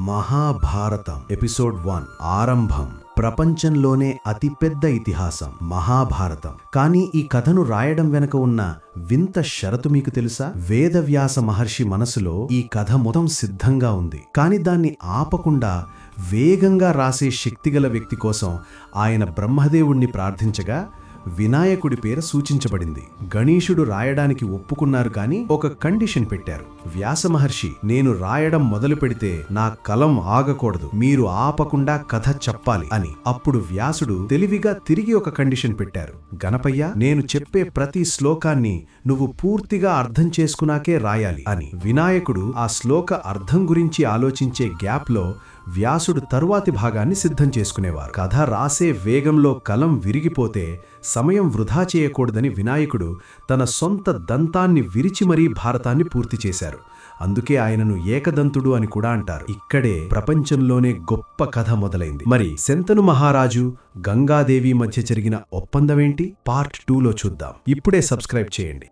Mahabharatam episode 1 ఆరంభం. ప్రపంచంలోనే అతిపెద్ద ఇతిహాసం మహాభారతం. కానీ ఈ కథను రాయడం వెనక ఉన్న వింత షరతు మీకు తెలుసా? వేదవ్యాస మహర్షి మనసులో ఈ కథ మొత్తం సిద్ధంగా ఉంది. కాని దాన్ని ఆపకుండా వేగంగా రాసే శక్తిగల వ్యక్తి కోసం ఆయన బ్రహ్మదేవుణ్ణి ప్రార్థించగా వినాయకుడి పేరు సూచించబడింది. గణేశుడు రాయడానికి ఒప్పుకున్నారు, కానీ ఒక కండిషన్ పెట్టారు. వ్యాస మహర్షి, నేను రాయడం మొదలు పెడితే నా కలం ఆగకూడదు, మీరు ఆపకుండా కథ చెప్పాలి అని. అప్పుడు వ్యాసుడు తెలివిగా తిరిగి ఒక కండిషన్ పెట్టారు. గణపయ్య, నేను చెప్పే ప్రతి శ్లోకాన్ని నువ్వు పూర్తిగా అర్థం చేసుకున్నాకే రాయాలి అని. వినాయకుడు ఆ శ్లోక అర్థం గురించి ఆలోచించే గ్యాప్లో వ్యాసుడు తరువాతి భాగాన్ని సిద్ధం చేసుకునేవారు. కథ రాసే వేగంలో కలం విరిగిపోతే సమయం వృధా చేయకూడదని వినాయకుడు తన సొంత దంతాన్ని విరిచి మరీ భారతాన్ని పూర్తి చేశారు. అందుకే ఆయనను ఏకదంతుడు అని కూడా అంటారు. ఇక్కడే ప్రపంచంలోనే గొప్ప కథ మొదలైంది. మరి శంతను మహారాజు గంగాదేవి మధ్య జరిగిన ఒప్పందమేంటి? పార్ట్ 2లో చూద్దాం. ఇప్పుడే సబ్స్క్రైబ్ చేయండి.